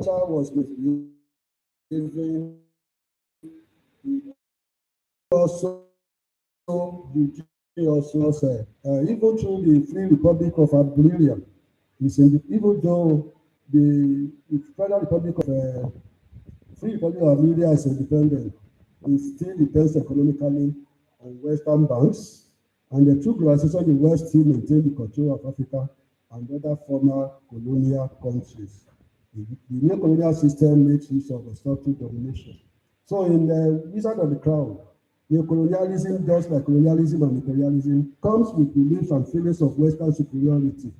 was misbehaving, also even through the Free Republic of Algeria, even though the Federal Republic of Free Republic of Algeria is independent, it still depends economically on Western banks, and the true globalization, the West still maintain the control of Africa and other former colonial countries. The new colonial system makes use of a structural domination. So in the Wizard of the Crown, neocolonialism, just like colonialism and imperialism, comes with beliefs and feelings of Western superiority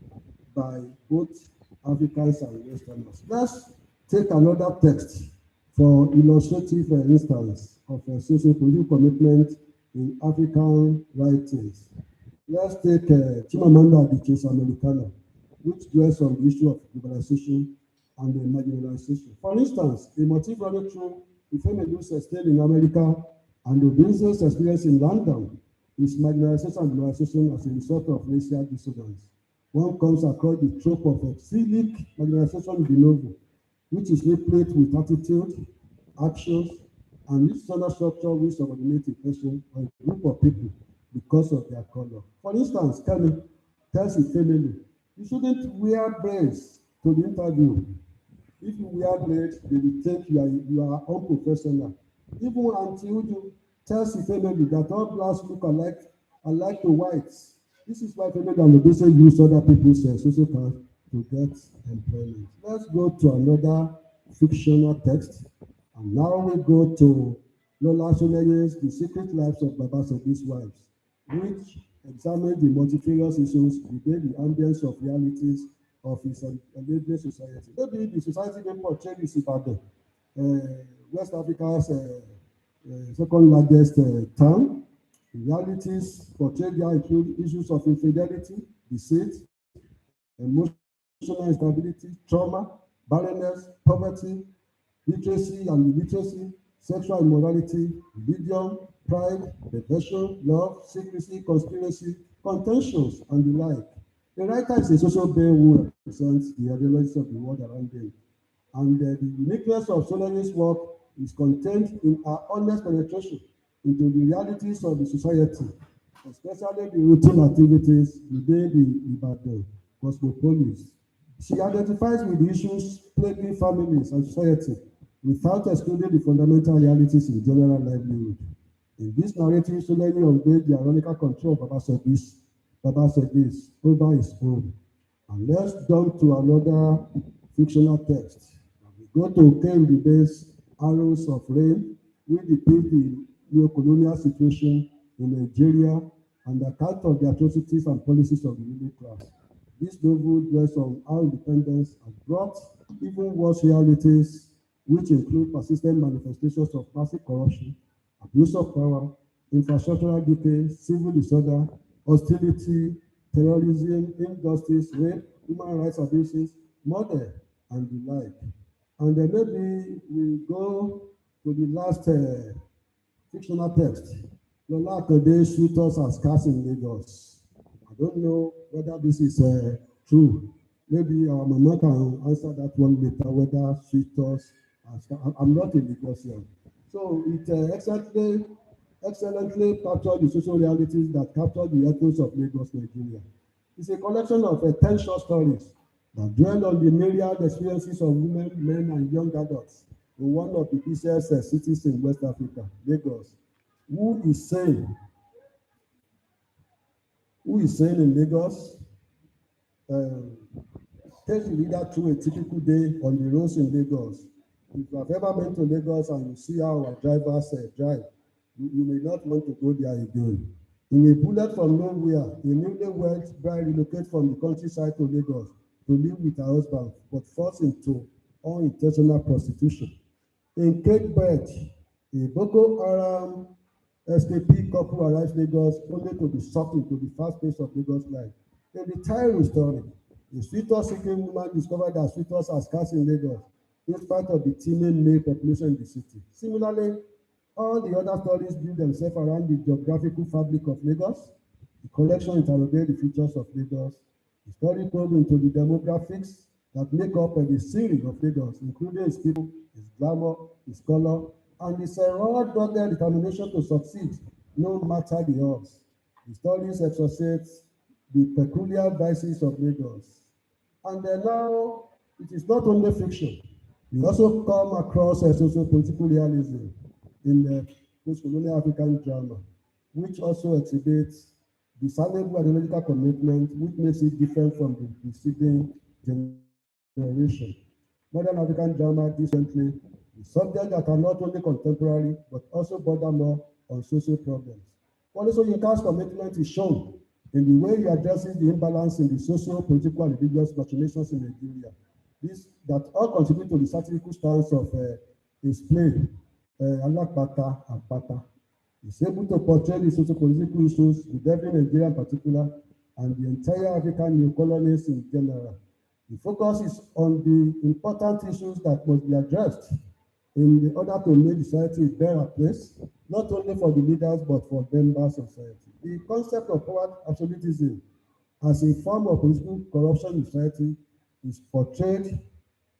by both Africans and Westerners. Let's take another text for illustrative instance of socio-political commitment in African writings. Let's take Chimamanda Adichie's Americana, which dwells on the issue of globalization and marginalization. For instance, a motif running through Ifemelu's stay in America and the business experience in London is marginalization and globalization as a result of racial dissonance. One comes across the trope of exilic marginalization de novo, which is replete with attitude, actions, and each other structure which subordinate a person or a group of people because of their color. For instance, Kelly tells his family, you shouldn't wear braids to the interview. If you wear braids, they will think you are unprofessional. Even Auntie Uju tells his family that all blacks look alike to whites. This is why family and Obese use other people's social cards to get employment. Let's go to another fictional text. And now we go to Lola Soleye's The Secret Lives of Baba Segi's Wives, which examines the multifarious issues within the ambience of realities of his enabling society. Maybe the society they portrayed is Ibadan, West Africa's second largest town. The realities portrayed there include issues of infidelity, deceit, emotional instability, trauma, barrenness, poverty, literacy and illiteracy, sexual immorality, religion, pride, perversion, love, secrecy, conspiracy, contentions, and the like. The writer is a social being who represents the ideologies of the world around him. And the uniqueness of Solange's work is contained in her honest penetration into the realities of the society, especially the routine activities within the Ibadan cosmopolis. She identifies with the issues plaguing families and society without excluding the fundamental realities in general livelihood. In this narrative, Solange unveiled the ironical control of Baba Segis over his own. And let's jump to another fictional text. We go to Ken Dibe's Arrows of Rain, which depict the neo-colonial situation in Nigeria and account of the atrocities and policies of the ruling class. This novel dwells on how independence has brought even worse realities, which include persistent manifestations of massive corruption, abuse of power, infrastructural decay, civil disorder, hostility, terrorism, injustice, rape, human rights abuses, murder, and the like. And then maybe we go to the last fictional text. Lola Akode shooters as cast in Lagos. I don't know whether this is true. Maybe our mama can answer that one later, whether shooters as I'm not a Lagosian. So it excellently captured the social realities that captured the ethos of Lagos, Nigeria. It's a collection of 10 short stories that dwell on the myriad experiences of women, men, and young adults in one of the busiest cities in West Africa, Lagos. Who is sane? Who is sane in Lagos? Um, Take the reader through a typical day on the roads in Lagos. If you have ever been to Lagos and you see how our drivers drive, you may not want to go there again. In a bullet from nowhere, a newlywed bride relocates from the countryside to Lagos to live with her husband, but falls into unintentional prostitution. In Cape Verde, a Boko Haram SKP couple arrives Lagos only to be sucked into the fast pace of Lagos life. In the tiring story, a sweeter-seeking woman discovered that sweeters are scarce in Lagos, in spite of the teeming male population in the city. Similarly, all the other stories build themselves around the geographical fabric of Lagos. The collection interrogates the features of Lagos. The story probes into the demographics, that make up the series of Lagos, including its people, its glamour, its color, and its raw dogged determination to succeed, no matter the odds. The studies exorcise the peculiar vices of Lagos. And then now, it is not only fiction. We also come across a socio-political realism in the post-colonial African drama, which also exhibits discernible ideological commitment, which makes it different from the preceding generation. Modern African drama differently with subjects that are not only contemporary but also border more on social problems. Also, Yinka's commitment is shown in the way he addresses the imbalance in the social, political, and religious machinations in Nigeria. This that all contribute to the satirical stance of his play, Alakpata and Pata. He's able to portray the socio-political issues with every Nigeria in particular and the entire African neo-colonies in general. The focus is on the important issues that must be addressed in order to make society a better place, not only for the leaders but for members of society. The concept of power absolutism as a form of political corruption in society is portrayed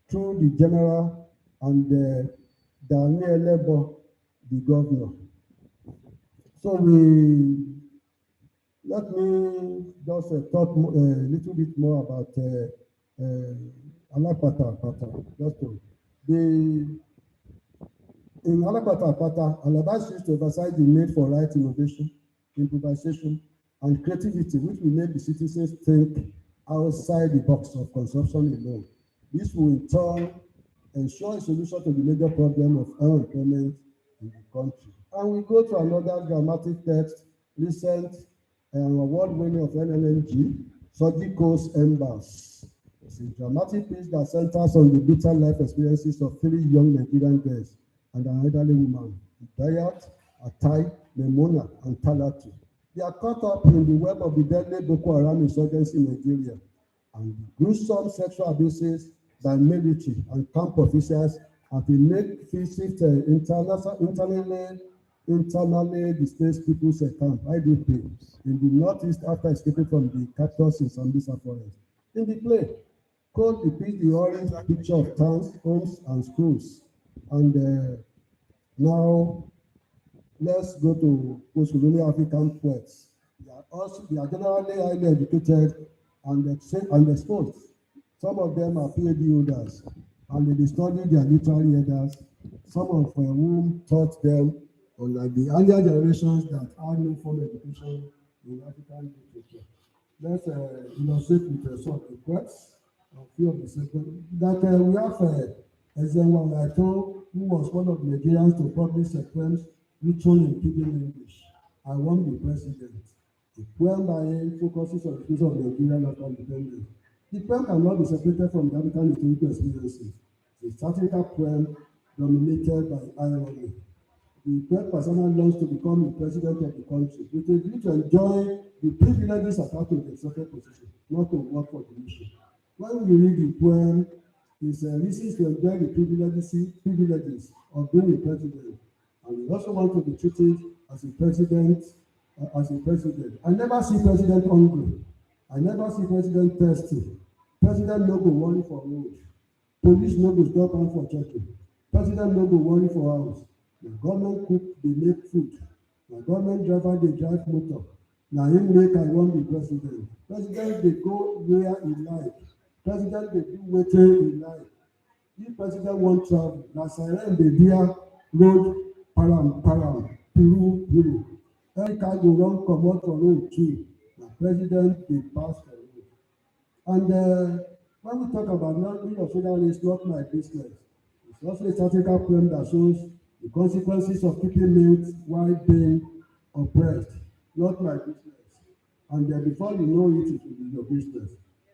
through the general and Daniel Lebo, the governor. So let me just talk a little bit more about Alakpata Pata. Just to in Alakpata Pata, Alaba used to emphasize the need for right innovation, improvisation, and creativity, which will make the citizens think outside the box of consumption alone. This will in turn ensure a solution to the major problem of unemployment in the country. And we go to another dramatic text, recent award-winning of NNNG, Sojiko's Embers. It's a dramatic piece that centers on the bitter life experiences of 3 young Nigerian girls and an elderly woman, Dayat, Atai, Memona, and Talatu. They are caught up in the web of the deadly Boko Haram insurgency in Nigeria and the gruesome sexual abuses by military and camp officials at the makeshift internally displaced people's camp, IDP, in the northeast after escaping from the captors in Sambisa forest. In the play, Cole depicts the orange picture of towns, homes, and schools. And now, let's go to post-colonial African poets. They are generally highly educated and exposed. Some of them are PhD holders, and they study their literary headers. Some of whom taught them, unlike the earlier generations that had no formal education in African literature. Let's illustrate with some of the quotes, a few of the second. That we have Ezenwa Laito, who was one of the Nigerians to publish a poem written in Pidgin English. I want the president. The poem by him focuses on the case of Nigerian after independence. The poem cannot be separated from the African historical experiences. It's a satirical poem dominated by irony. The poet persona longs to become the president of the country, with a view to enjoy the privileges attached to the executive position, not to work for the nation. When we read the poem, it's reasons to enjoy the privileges of being a president, and we also want to be treated as a president. I never see president hungry. I never see president thirsty. President no go worry for road. Police no go stop am for checking. President no go worry for house. The government cook dey make food. The government driver dey drive motor. Na him make I wan be president. President dey go where he like. President dey do wetin he like. If president wan travel, na siren dey hear road param piru. Every car go run comot for road too. Na president dey pass for road. And when we talk about non of social race, not my business, it's also a satirical poem that shows the consequences of keeping mute while being oppressed, not my business. And before you know it, it will be your business.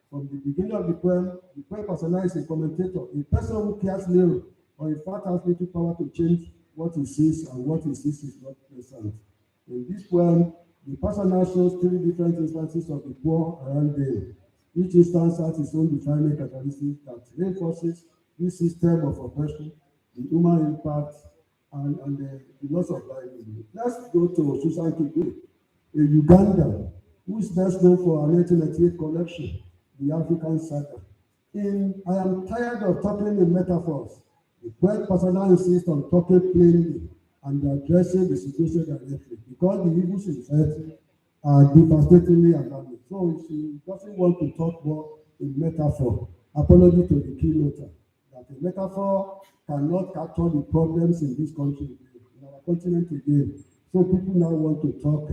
From the beginning of the poem persona is a commentator, a person who cares little or in fact has little power to change what he sees, and what he sees is not pleasant. In this poem, the persona shows 3 different instances of the poor around them. Each instance has its own defining characteristics that reinforces this system of oppression, the human impact, and the loss of livelihood. Let's go to Susan Kigwe, a Ugandan who is best known for her 1998 collection, The African Saga. I am tired of talking in metaphors. The poet persona insists on talking plainly and addressing the situation directly because the evils in society are devastatingly alarming. So she doesn't want to talk more in metaphor. Apology to the keynoter that a metaphor cannot capture the problems in this country, in our continent again. So people now want to talk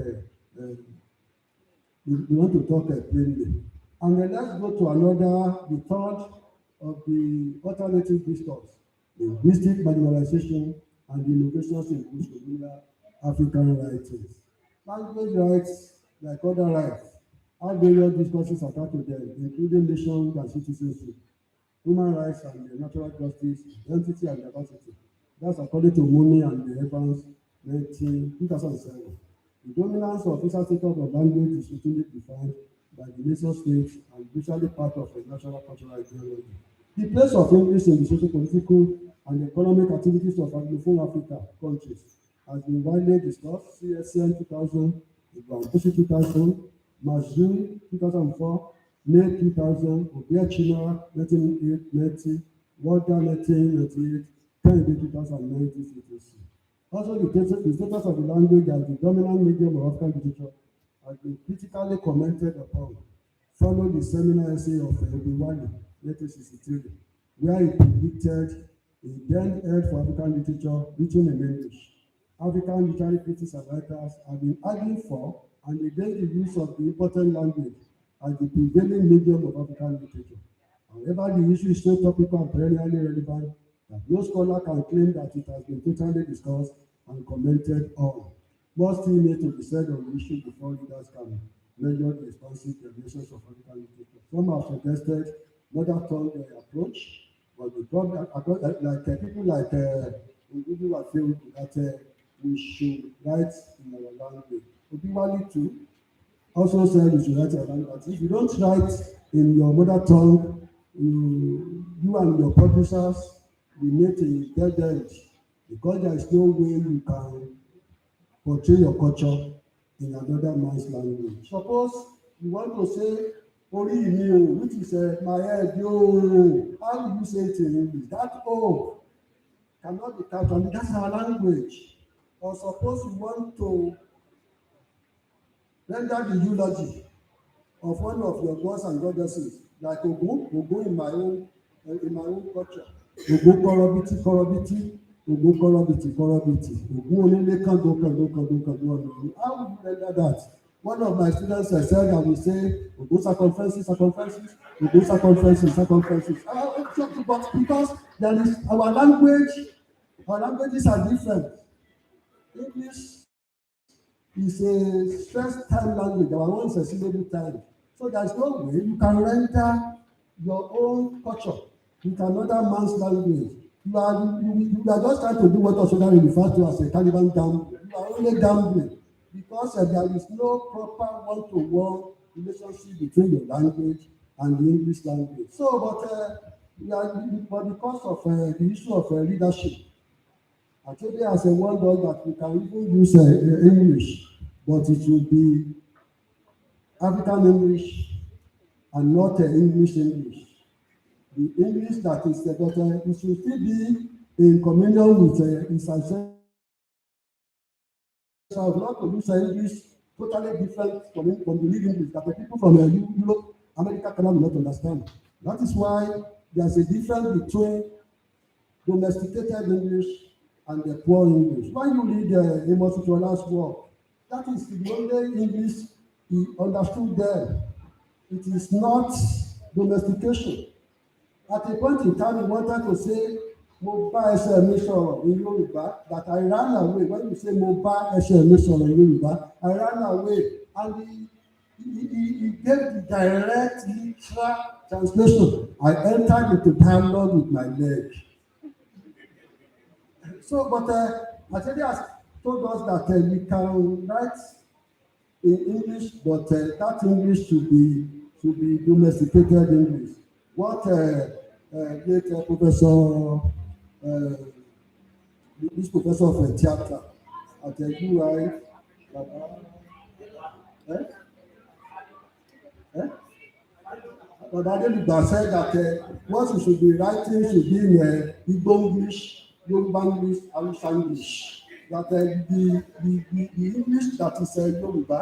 we want to talk plainly. And then let's go to another, the third of the alternative discourse, linguistic marginalization and the innovations in post-colonial African writings. Language rights, like other rights, have various discourses attached to them, including nation and citizenship, human rights and natural justice, identity and diversity. That's according to Mooney and Evans, 2007. The dominance of official status of language is routinely defined by the nation states and usually part of a national cultural ideology. The place of English in the socio-political and economic activities of Anglophone Africa countries has been widely discussed. CSN 2000, Ibom 2000, Mazur 2004, May 2000, Obiachina 1990, Walter 1998, Kennedy 2019, etc. Also, the status of the language as the dominant medium of African literature has been critically commented upon. Followed the seminal essay of Obiwali, 1963, where he predicted a then held for African literature written in English. African literary critics and writers have been arguing for and against the use of the important language as the prevailing medium of African literature. However, the issue is so topical and perennially relevant that no scholar can claim that it has been totally discussed and commented on. More still need to be said on the issue before leaders can measure the expansive relations of African literature. Some have suggested mother tongue approach, but the problem, people like individuals feel that we should write in our language. Obiwali too also said you should write in our language. If you don't write in your mother tongue, you and your publishers will meet a dead end because there is no way you can portray your culture in another man's language. Suppose you want to say orí mi o, which is my head yo, how do you say it in English? That O cannot be captured. That's our language. Or suppose you want to render the eulogy of one of your gods and goddesses, like Ogun in my own culture. Ogun korobiti, Ogun korobiti. Ogun onile kango ọ̀nà. How would you render that? One of my students said I will say Ogun circumferences, Ogun circumferences. But because there is our languages are different. English is a stress time language. Our own is a syllable time. So there's no way you can render your own culture with another man's language. You are just trying to do what Osogari refers to as a Caliban gambling. You are only gambling because there is no proper one-to-one relationship between your language and the English language. So, but because of the issue of leadership, Actually, as a one dog that we can even use English, but it will be African English and not English. The English that is but it should still be in communion with its ancestors, not to use English totally different from the real English that the people from Europe, America cannot not understand. That is why there's a difference between domesticated English and the poor English. When you read Amos Tutuola's work, that is the only English he understood there. It is not domestication. At a point in time, he wanted to say, mo bá ẹsẹ̀ mi sọ̀rọ̀ in Yoruba, that I ran away. When you say mo bá ẹsẹ̀ mi sọ̀rọ̀ in Yoruba, I ran away. And he gave the direct literal translation. I entered into dialogue with my leg. So, but Achebe has told us that we can write in English, but that English should be domesticated English. What late Professor, this professor of theatre at UI, Baba Adeluga said that what you should be writing should be in Igbo English, Yoruba English, Hausa English. That the English that is Yoruba,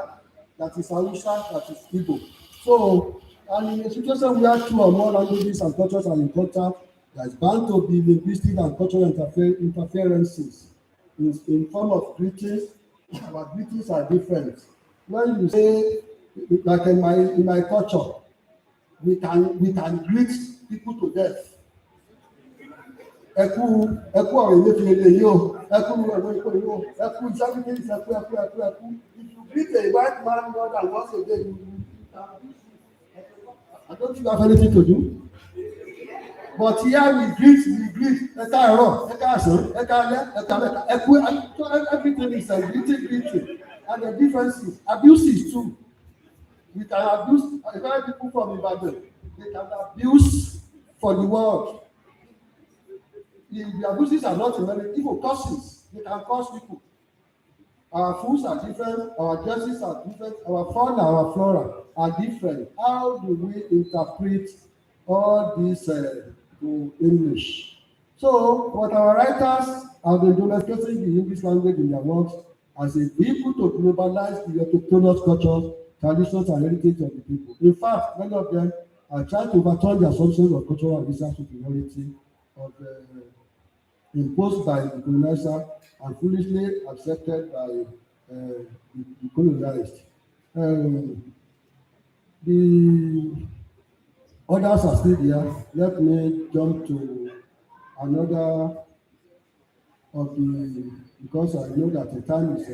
that is Hausa, that is Igbo. So, and in a situation where two or more languages and cultures are in contact, there is bound to be linguistic and cultural interferences in form of greetings. Our greetings are different. When you say, like in my culture, we can greet people to death. Ẹkú ọ̀rọ̀ Emefiele yìí o, ẹkú ọ̀rọ̀ Eko yìí o, ẹkú Iṣẹ́bíkẹ́sì ẹkú. If you greet a white man more than once a day, I don't think you have anything to do. But here we greet, ẹ káàárọ̀, ẹ káàsán, ẹ káalẹ́, ẹ káalẹ́, ẹkú, everything is a greeting. And the difference is abuses too. We can abuse, very people from Ibadan, they can abuse for the world. The abuses are not in many people, curses, they can curse people. Our foods are different, our dresses are different, our fauna, our flora are different. How do we interpret all this to English? So, what our writers have been domesticating the English language in their works as a vehicle to globalize the autochthonous cultures, traditions, and heritage of the people. In fact, many of them are trying to overturn the assumptions of cultural and racial superiority imposed by the colonizer and foolishly accepted by the colonized. The others are still there. Let me jump to another of the, because I know that the time is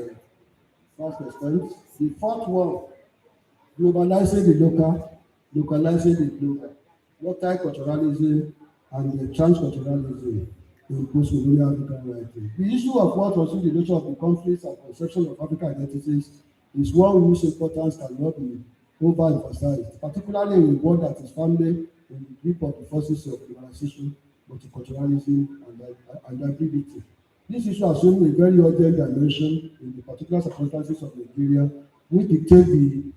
fast spent. The fourth one, globalizing the local, localizing the global, multiculturalism and the transculturalism in post-colonial African writing. The issue of what was the nature of the conflicts and conception of African identities is one whose importance cannot be overemphasized, particularly in a world that is firmly in the grip of the forces of globalization, multiculturalism, and hybridity. This issue assumes a very urgent dimension in the particular circumstances of Nigeria, which dictate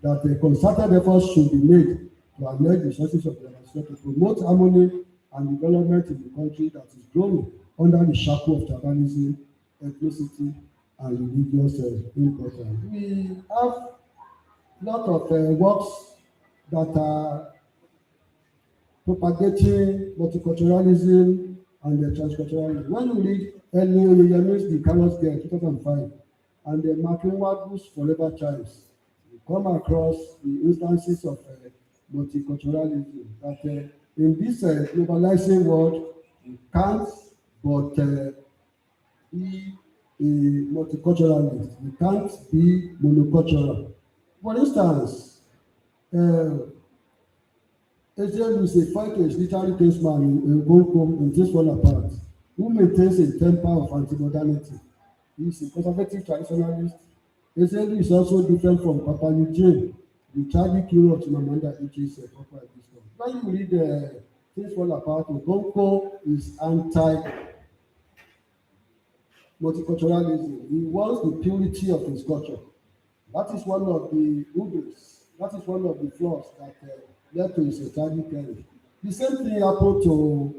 that a concerted effort should be made to harness the resources of the nation to promote harmony and development in the country that is growing under the shackle of tribalism, ethnicity, and religious importance. We have a lot of works that are propagating multiculturalism and transculturalism. When you read Elio Oyeyemi's The Carlos Girl, 2005, and the Makinwadu's Forever Chimes, you come across the instances of multiculturalism that in this globalizing world, you can't but be a multiculturalist. You can't be monocultural. For instance, Ezelu is a fighter, literary kinsman in Gonko in This Fall Apart, who maintains a temper of anti-modernity. He is a conservative traditionalist. Ezelu is also different from Papa Eugene, the tragic hero of Chimamanda Adichie's Papa Episcopal. When you read Things Fall Apart, Gonko is anti-multiculturalism. He wants the purity of his culture. That is one of the hubris. That is one of the flaws that led to his tragic end. The same thing happened to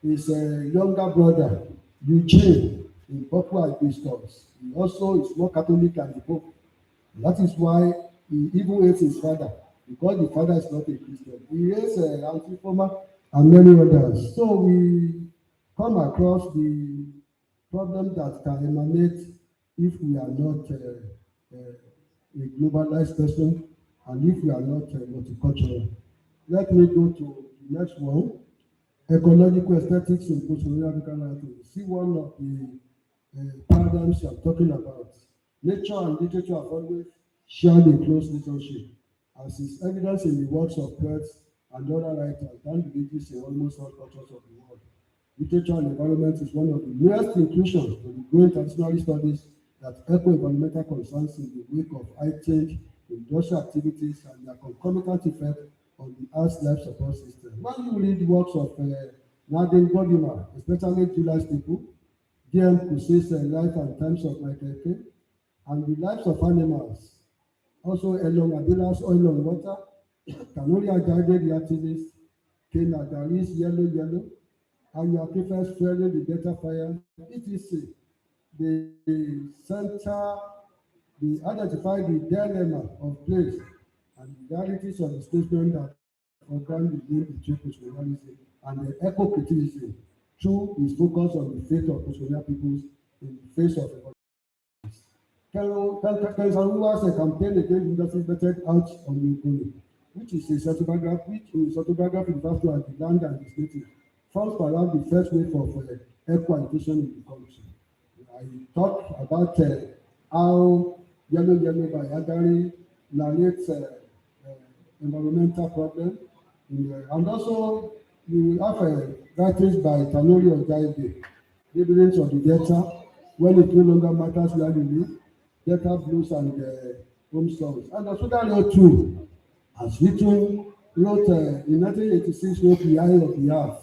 his younger brother, Eugene, in Papua Episcopals. He also is more Catholic than the Pope. That is why he even hates his father, because the father is not a Christian. He hates Antiphoma and many others. So we come across the problem that can emanate if we are not a globalized person and if we are not multicultural. Let me go to the next one. Ecological aesthetics in post-colonial African writing. See one of the paradigms I'm talking about. Nature and literature have always shared a close relationship, as is evidence in the works of poets and other writers and religions in almost all cultures of the world. Literature and environment is one of the newest inclusions to the growing traditional studies that echo environmental concerns in the wake of heightened industrial activities and their concomitant effect on the Earth's life support system. When you read the works of Nadine Gordimer, especially July Staple, D.M. Kusei's Life and Times of Michael K., and the lives of animals, also Elon Abila's Oil on Water, Kanuri Ajade, the activist, Ken Adaris, Yellow Yellow, Ayo Akifes, Fueling the Delta Fire, etc. The center, they identify the dilemma of place and the realities of the statement that confront the link between postcolonialism and the eco-criticism through his focus on the fate of postcolonial peoples in the face of Kẹ̀sánwó has a campaign against industries vetted out on Ogoni, which is a autobiography refers to as the land and its native, forms perhaps the first way for eco-education in the country. I talked about how Yellow Yellow by Agari narrates environmental problem, and also you have writings by Tanori Ojaide, evidence of the delta, when it no longer matters where you live, delta blues and home songs. And also that wrote too, as written, wrote in 1986, wrote The Eye of the Earth,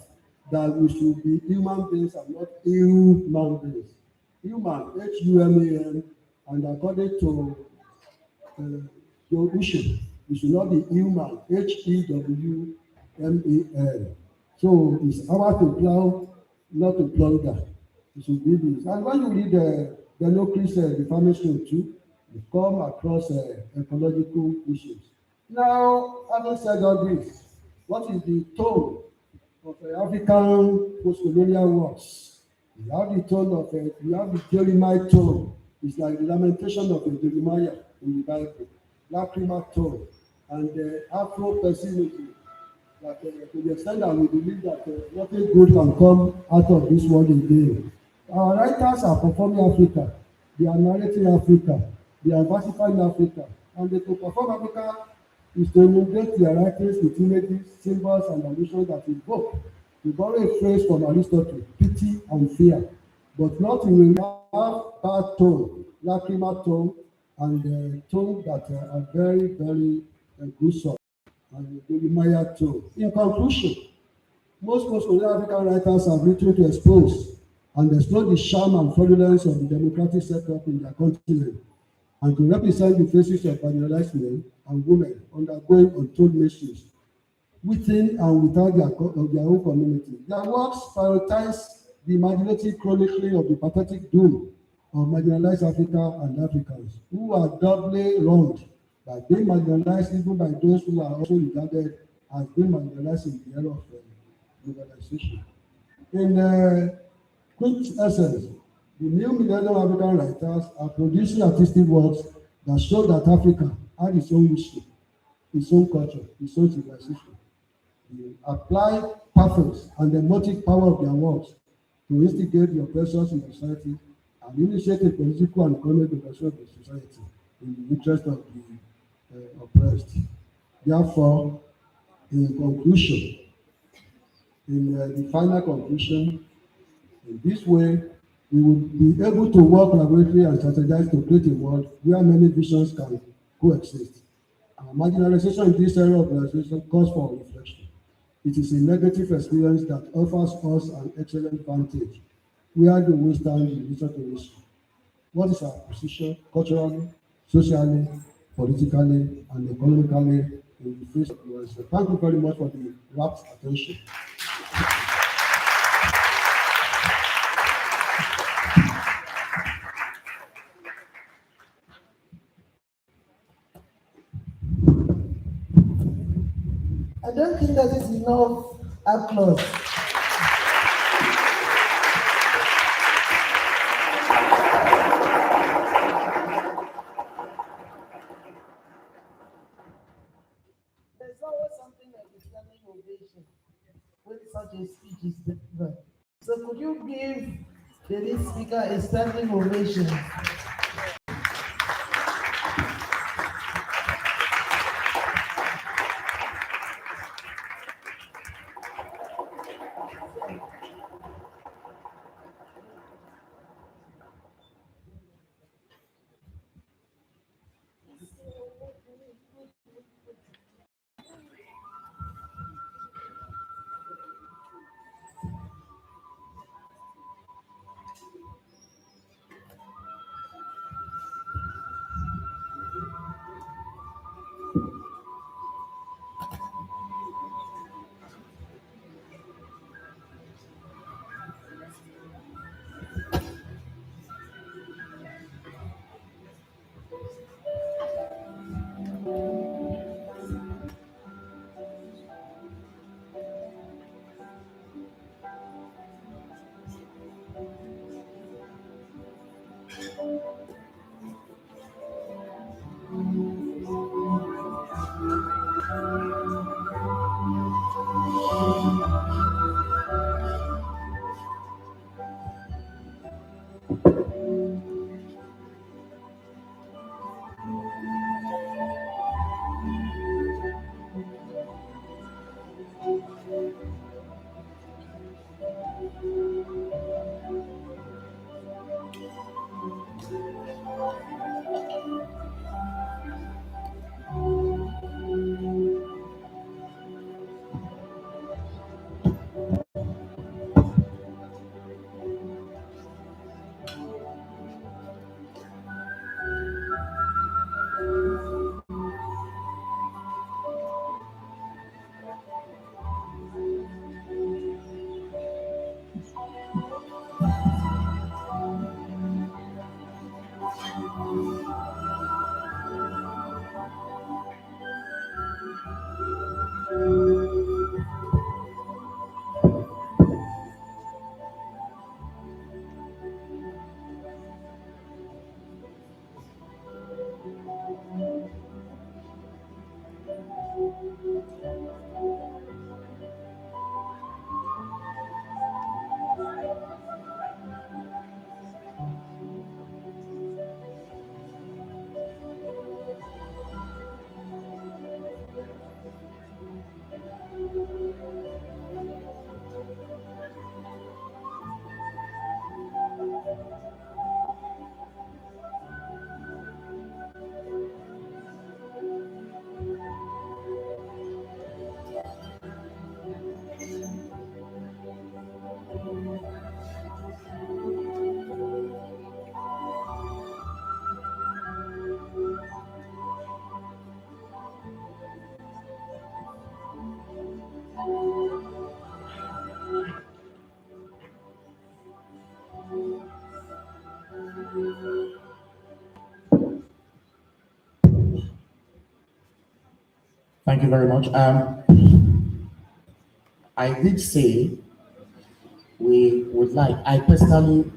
that we should be human beings and not human beings. Human, Human, and according to your issue, you should not be human, Hewman. So it's our to plow, not to plunder. You should be this. And when you read the Democracy Reformation too, you come across ecological issues. Now, having said all this, what is the tone of African post-colonial works? You have the tone of you have the Jeremiah tone. It's like the lamentation of Jeremiah in the Bible. Lacrimal tone and Afro pessimism. That to the extent that we believe that nothing good can come out of this world again. Our writers are performing Africa. They are narrating Africa. They are versifying Africa. And to perform Africa is to integrate their writings with images, symbols, and allusions that evoke. To borrow a phrase from Aristotle, pity and fear, but not in a bad tone, lacrimal tone, and tone that are very, very gruesome and Jeremiah too. In conclusion, most post-colonial African writers have written to expose and explore the charm and fraudulence of the democratic setup in their continent and to represent the faces of marginalized men and women undergoing untold missions within and without their own community. Their works prioritize the imaginative chronicling of the pathetic doom of marginalized Africa and Africans who are doubly wronged by being marginalized even by those who are also regarded as being marginalized in the era of globalization. In quick essence, the new millennium African writers are producing artistic works that show that Africa had its own history, its own culture, its own civilization. They apply pathos and the emotive power of their works to instigate the oppressors in society and initiate a political and economic development of the society in the interest of the oppressed. Therefore, in conclusion, in the final conclusion, in this way, we will be able to work collaboratively and strategize to create a world where many visions can coexist. Our marginalization in this area of organization calls for reflection. It is a negative experience that offers us an excellent vantage. Where do we stand in relation to this? What is our position culturally, socially, politically, and economically in the face of the world? So thank you very much for the rapt attention. I don't think that is enough applause. There's always something like a standing ovation when such a speech is delivered. So could you give the lead speaker a standing ovation? Thank you very much. I did say we would like, I personally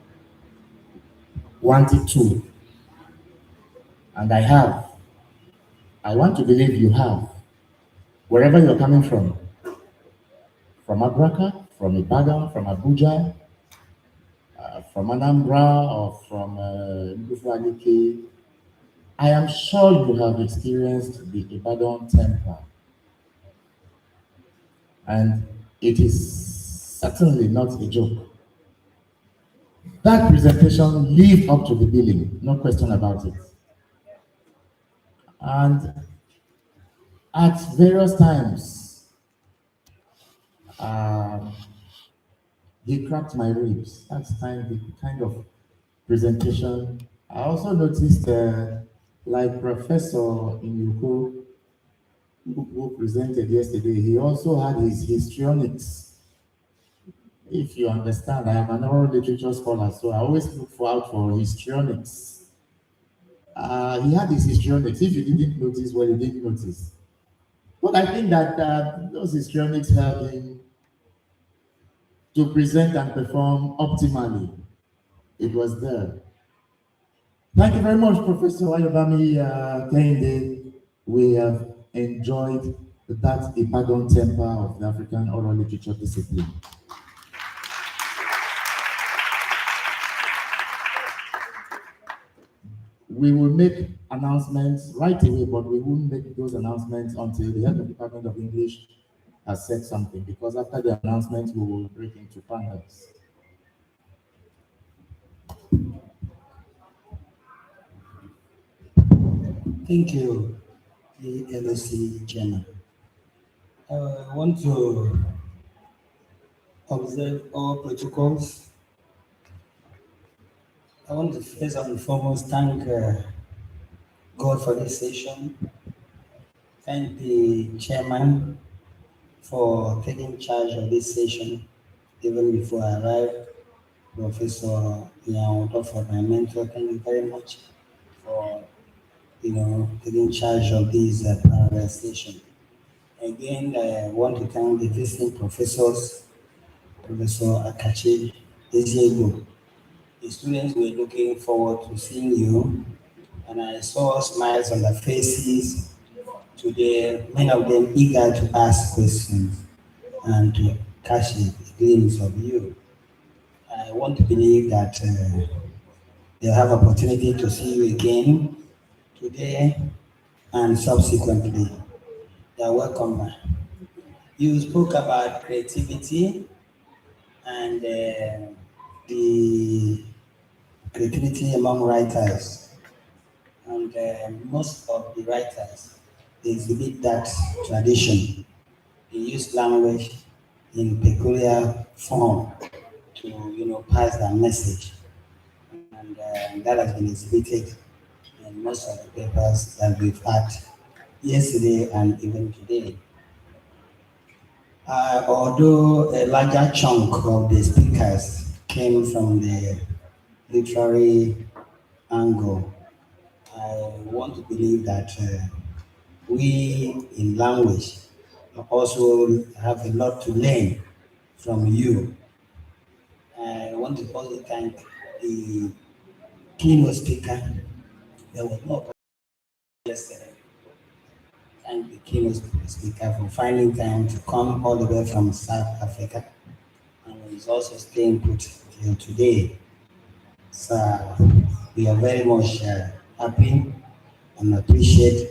wanted to, and I have. I want to believe you have. Wherever you're coming from Abraka, from Ibadan, from Abuja, from Anambra, or from Ngufualike, I am sure you have experienced the Ibadan temple, and it is certainly not a joke. That presentation lived up to the billing, no question about it. And at various times, um, he cracked my ribs. That's the kind of presentation. I also noticed, like Professor Inyuko, who presented yesterday, he also had his histrionics. If you understand, I am an oral literature scholar, so I always look out for histrionics. He had his histrionics. If you didn't notice, well, you didn't notice. But I think that those histrionics help him to present and perform optimally. It was there. Thank you very much, Professor Ayobami Kehinde. We have enjoyed that Ibadan temper of the African oral literature discipline. We will make announcements right away, but we won't make those announcements until the head of the Department of English has said something, because after the announcement, we will break into panels. Thank you, the LSC Chairman. I want to observe all protocols. I want to first and foremost thank God for this session. Thank the chairman for taking charge of this session even before I arrived. Professor Yao, for my mentor, thank you very much for taking charge of this parallel session. Again, I want to thank the visiting professors, Professor Akachi, Eziego. The students were looking forward to seeing you, and I saw smiles on their faces. Today, many of them eager to ask questions and to catch a glimpse of you. I want to believe that they'll have opportunity to see you again today and subsequently. They are welcome back. You spoke about creativity and the creativity among writers. And most of the writers they exhibit that tradition. They use language in peculiar form to, pass their message. And that has been exhibited in most of the papers that we've had yesterday and even today. Although a larger chunk of the speakers came from the literary angle, I want to believe that we in language also have a lot to learn from you. I want to also thank the keynote speaker. There was no yesterday. Thank the keynote speaker for finding time to come all the way from South Africa, and he's also staying put till today. So we are very much happy and appreciate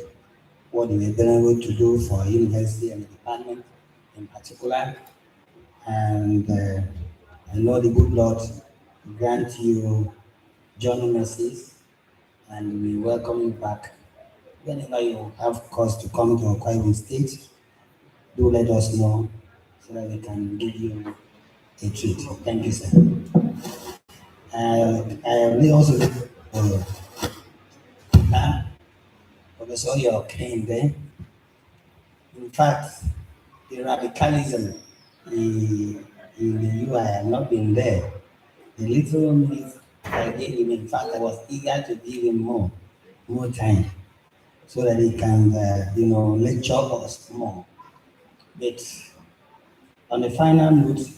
what we've been able to do for our university and the department in particular. And I know the good Lord grant you journey mercies, and we welcome you back. Whenever you have cause to come to Akwa Ibom State, do let us know so that we can give you a treat. Thank you, sir. I really also Professor your came there. In fact, the radicalism in the UI have not been there. The little minutes I gave him, in fact, I was eager to give him more time so that he can, lecture us more. But on the final note,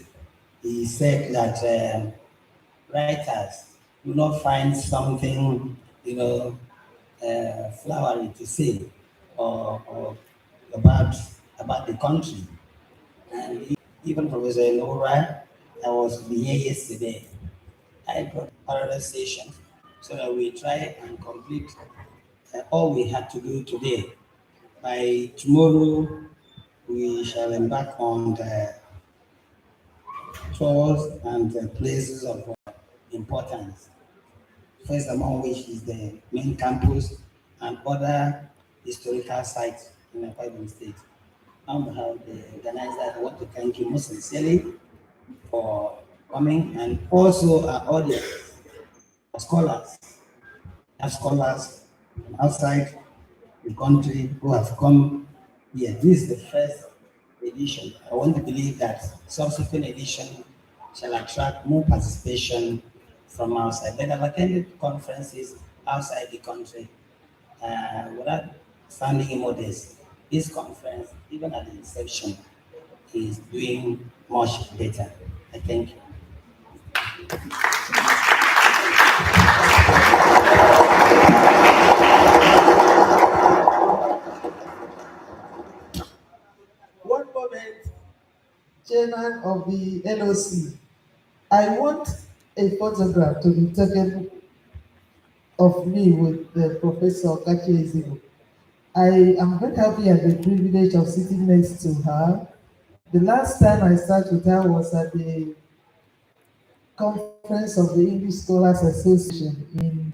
he said that writers do not find something, flowery to say or about the country. And even Professor Nora, I was here yesterday. I brought parallel session so that we try and complete all we had to do today. By tomorrow, we shall embark on the tours and the places of importance. First among which is the main campus and other historical sites in the Ibom State. On behalf of the organizer, I want to thank you most sincerely for coming, and also our audience, scholars, from outside the country who have come here. This is the first edition. I want to believe that subsequent edition shall attract more participation from outside. But I've attended conferences outside the country without sounding modest. This conference, even at the inception, is doing much better. I thank you. One moment, Chairman of the LOC. I want a photograph to be taken of me with the Professor Kachi Ezigbo. I am very happy and the privilege of sitting next to her. The last time I sat with her was at the conference of the English Scholars Association in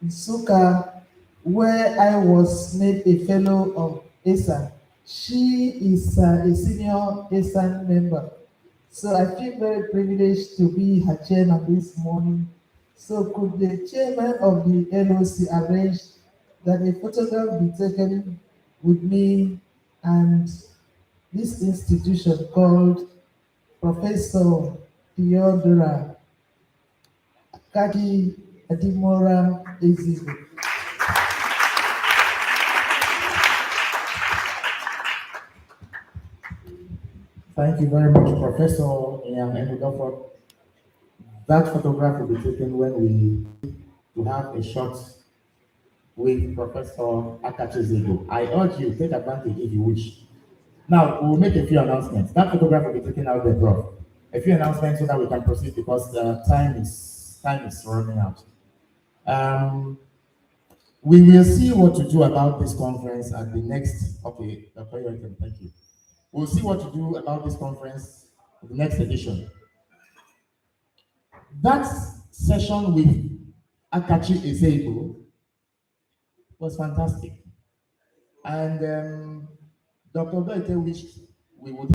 Nsukka, where I was made a fellow of ESA. She is a senior ESA member. So I feel very privileged to be her chairman this morning. So could the chairman of the LOC arrange that a photograph be taken with me and this institution called Professor Theodora Kaki Adimora Ezigbo. Thank you very much, Professor Ian Enudofo. That photograph will be taken when we to have a shot with Professor Akachizigo. I urge you, take advantage if you wish. Now, we'll make a few announcements. That photograph will be taken out there, Prof. A few announcements so that we can proceed because the time is time is running out. We will see what to do about this conference at the next. Okay, thank you. We'll see what to do about this conference at the next edition. That session with Akachi Ezebo was fantastic. And Dr. Doite wished we would